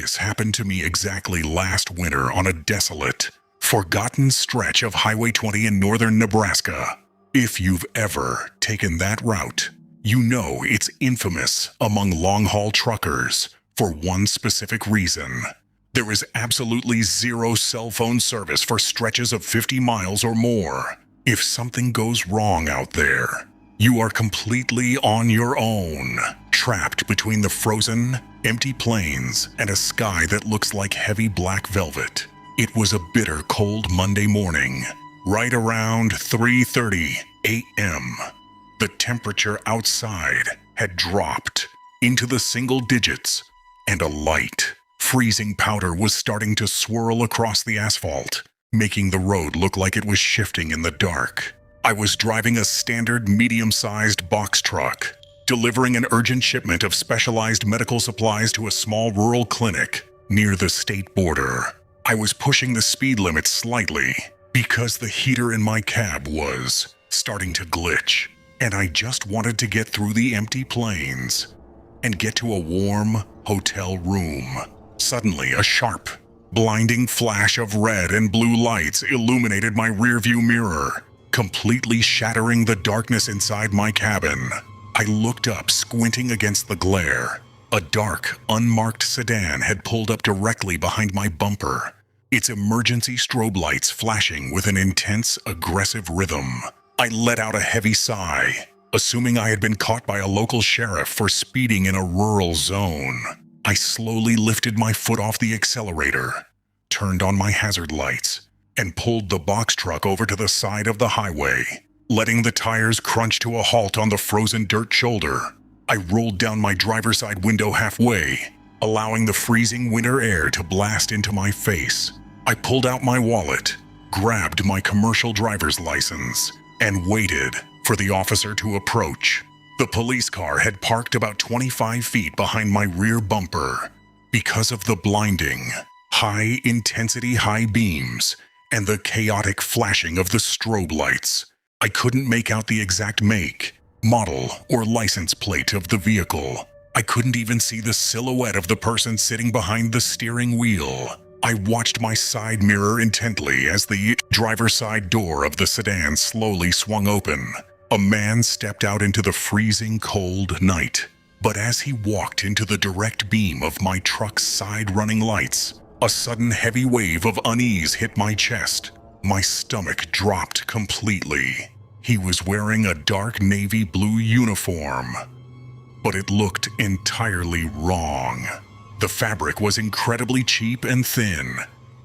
This happened to me exactly last winter on a desolate, forgotten stretch of Highway 20 in northern Nebraska. If you've ever taken that route, you know it's infamous among long-haul truckers for one specific reason. There is absolutely zero cell phone service for stretches of 50 miles or more. If something goes wrong out there, you are completely on your own, trapped between the frozen, empty plains and a sky that looks like heavy black velvet. It was a bitter cold Monday morning, right around 3:30 a.m. The temperature outside had dropped into the single digits, and a light, freezing powder was starting to swirl across the asphalt, making the road look like it was shifting in the dark. I was driving a standard medium-sized box truck, delivering an urgent shipment of specialized medical supplies to a small rural clinic near the state border. I was pushing the speed limit slightly because the heater in my cab was starting to glitch, and I just wanted to get through the empty plains and get to a warm hotel room. Suddenly, a sharp, blinding flash of red and blue lights illuminated my rearview mirror, completely shattering the darkness inside my cabin. I looked up, squinting against the glare. A dark, unmarked sedan had pulled up directly behind my bumper, its emergency strobe lights flashing with an intense, aggressive rhythm. I let out a heavy sigh, assuming I had been caught by a local sheriff for speeding in a rural zone. I slowly lifted my foot off the accelerator, turned on my hazard lights, and pulled the box truck over to the side of the highway, letting the tires crunch to a halt on the frozen dirt shoulder. I rolled down my driver's side window halfway, allowing the freezing winter air to blast into my face. I pulled out my wallet, grabbed my commercial driver's license, and waited for the officer to approach. The police car had parked about 25 feet behind my rear bumper. Because of the blinding, high-intensity high beams and the chaotic flashing of the strobe lights, I couldn't make out the exact make, model, or license plate of the vehicle. I couldn't even see the silhouette of the person sitting behind the steering wheel. I watched my side mirror intently as the driver's side door of the sedan slowly swung open. A man stepped out into the freezing cold night. But as he walked into the direct beam of my truck's side-running lights, a sudden heavy wave of unease hit my chest. My stomach dropped completely. He was wearing a dark navy blue uniform, but it looked entirely wrong. The fabric was incredibly cheap and thin,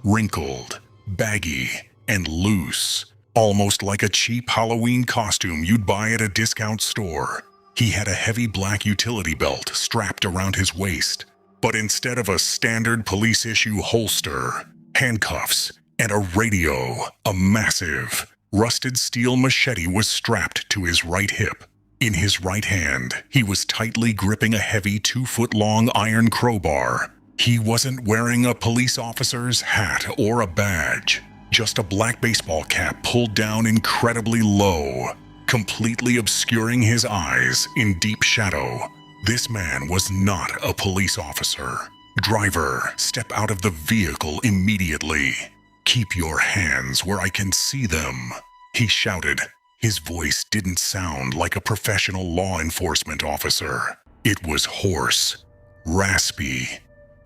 wrinkled, baggy, and loose, almost like a cheap Halloween costume you'd buy at a discount store. He had a heavy black utility belt strapped around his waist, but instead of a standard police-issue holster, handcuffs, and a radio, a massive, rusted steel machete was strapped to his right hip. In his right hand, he was tightly gripping a heavy 2-foot-long iron crowbar. He wasn't wearing a police officer's hat or a badge, just a black baseball cap pulled down incredibly low, completely obscuring his eyes in deep shadow. This man was not a police officer. Driver, step out of the vehicle immediately. Keep your hands where I can see them, he shouted. His voice didn't sound like a professional law enforcement officer. It was hoarse, raspy,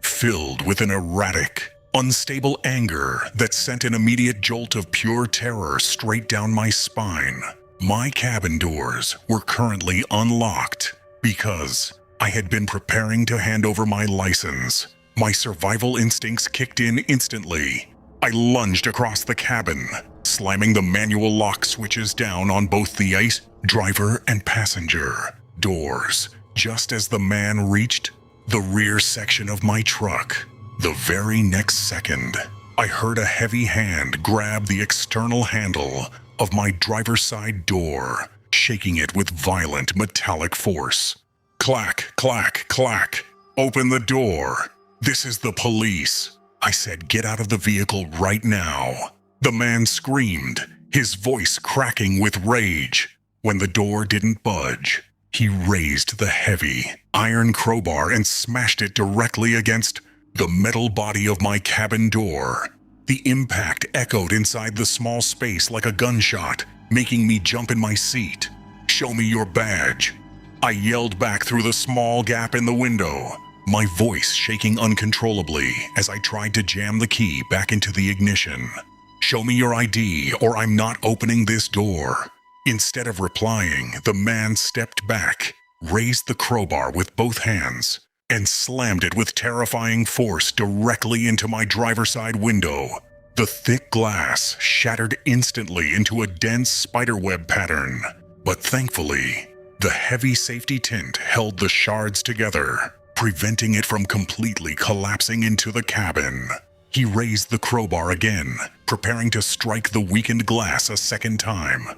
filled with an erratic, unstable anger that sent an immediate jolt of pure terror straight down my spine. My cabin doors were currently unlocked because I had been preparing to hand over my license. My survival instincts kicked in instantly. I lunged across the cabin, slamming the manual lock switches down on both the ICE driver and passenger doors, just as the man reached the rear section of my truck. The very next second, I heard a heavy hand grab the external handle of my driver's side door, shaking it with violent metallic force. Clack, clack, clack. Open the door. This is the police. I said, get out of the vehicle right now. The man screamed, his voice cracking with rage. When the door didn't budge, he raised the heavy, iron crowbar and smashed it directly against The metal body of my cabin door. The impact echoed inside the small space like a gunshot, making me jump in my seat. "Show me your badge." I yelled back through the small gap in the window, my voice shaking uncontrollably as I tried to jam the key back into the ignition. "Show me your ID or I'm not opening this door." Instead of replying, the man stepped back, raised the crowbar with both hands, and slammed it with terrifying force directly into my driver's side window. The thick glass shattered instantly into a dense spiderweb pattern, but thankfully, the heavy safety tint held the shards together, preventing it from completely collapsing into the cabin. He raised the crowbar again, preparing to strike the weakened glass a second time.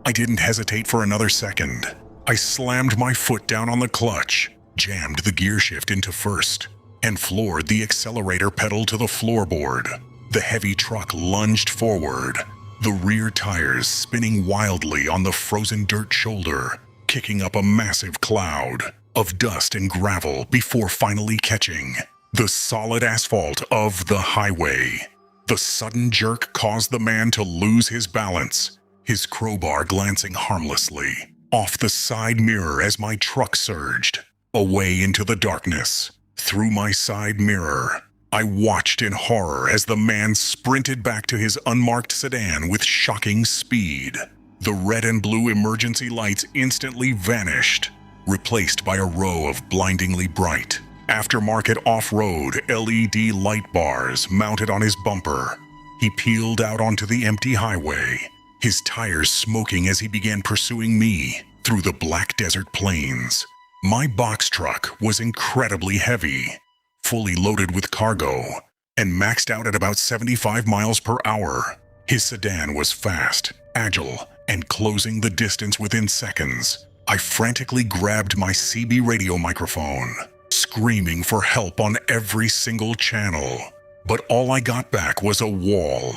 I didn't hesitate for another second. I slammed my foot down on the clutch, jammed the gear shift into first, and floored the accelerator pedal to the floorboard. The heavy truck lunged forward, the rear tires spinning wildly on the frozen dirt shoulder, kicking up a massive cloud of dust and gravel before finally catching the solid asphalt of the highway. The sudden jerk caused the man to lose his balance, his crowbar glancing harmlessly off the side mirror as my truck surged away into the darkness. Through my side mirror, I watched in horror as the man sprinted back to his unmarked sedan with shocking speed. The red and blue emergency lights instantly vanished, replaced by a row of blindingly bright, aftermarket off-road LED light bars mounted on his bumper. He peeled out onto the empty highway, his tires smoking as he began pursuing me through the black desert plains. My box truck was incredibly heavy, fully loaded with cargo, and maxed out at about 75 miles per hour. His sedan was fast, agile, and closing the distance within seconds. I frantically grabbed my CB radio microphone, screaming for help on every single channel. But all I got back was a wall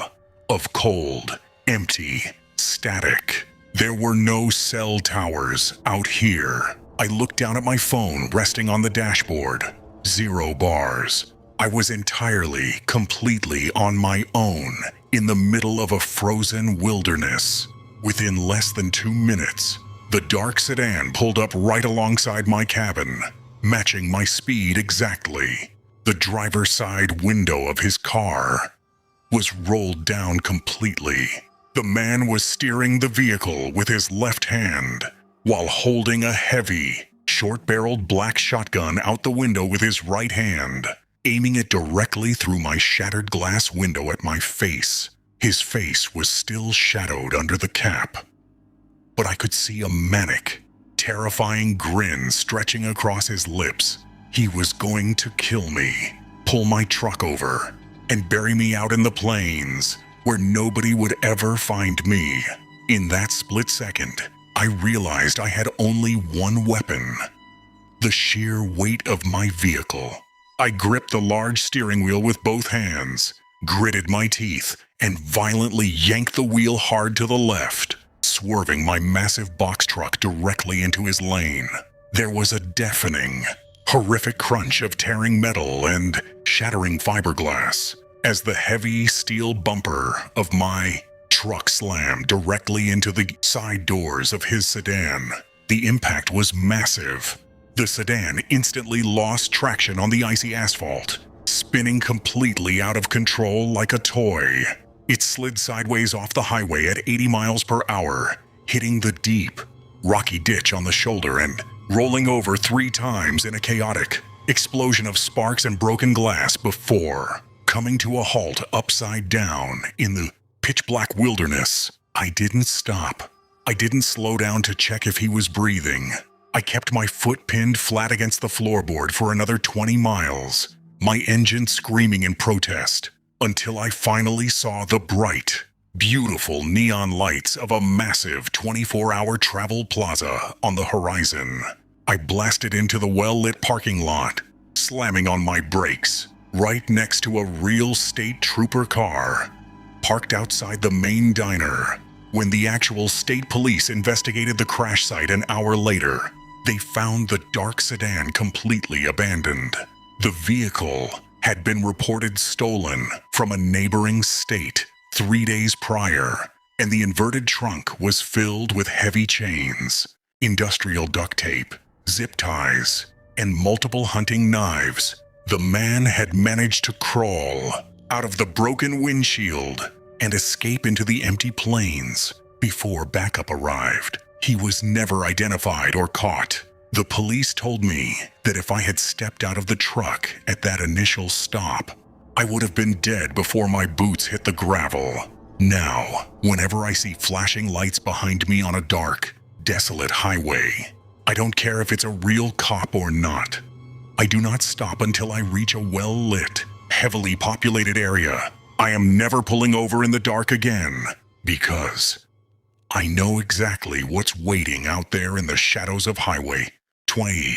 of cold, empty static. There were no cell towers out here. I looked down at my phone resting on the dashboard. 0 bars. I was entirely, completely on my own, in the middle of a frozen wilderness. Within less than 2 minutes, the dark sedan pulled up right alongside my cabin, matching my speed exactly. The driver's side window of his car was rolled down completely. The man was steering the vehicle with his left hand, while holding a heavy, short-barreled black shotgun out the window with his right hand, aiming it directly through my shattered glass window at my face. His face was still shadowed under the cap, but I could see a manic, terrifying grin stretching across his lips. He was going to kill me, pull my truck over, and bury me out in the plains, where nobody would ever find me. In that split second, I realized I had only one weapon: the sheer weight of my vehicle. I gripped the large steering wheel with both hands, gritted my teeth, and violently yanked the wheel hard to the left, swerving my massive box truck directly into his lane. There was a deafening, horrific crunch of tearing metal and shattering fiberglass as the heavy steel bumper of my truck slammed directly into the side doors of his sedan. The impact was massive. The sedan instantly lost traction on the icy asphalt, spinning completely out of control like a toy. It slid sideways off the highway at 80 miles per hour, hitting the deep, rocky ditch on the shoulder and rolling over 3 times in a chaotic explosion of sparks and broken glass before coming to a halt upside down in the pitch-black wilderness. I didn't stop. I didn't slow down to check if he was breathing. I kept my foot pinned flat against the floorboard for another 20 miles, my engine screaming in protest, until I finally saw the bright, beautiful neon lights of a massive 24-hour travel plaza on the horizon. I blasted into the well-lit parking lot, slamming on my brakes, right next to a real state trooper car, parked outside the main diner. When the actual state police investigated the crash site an hour later, they found the dark sedan completely abandoned. The vehicle had been reported stolen from a neighboring state 3 days prior, and the inverted trunk was filled with heavy chains, industrial duct tape, zip ties, and multiple hunting knives. The man had managed to crawl out of the broken windshield and escape into the empty plains before backup arrived. He was never identified or caught. The police told me that if I had stepped out of the truck at that initial stop, I would have been dead before my boots hit the gravel. Now, whenever I see flashing lights behind me on a dark, desolate highway, I don't care if it's a real cop or not. I do not stop until I reach a well-lit, heavily populated area. I am never pulling over in the dark again, because I know exactly what's waiting out there in the shadows of Highway 20.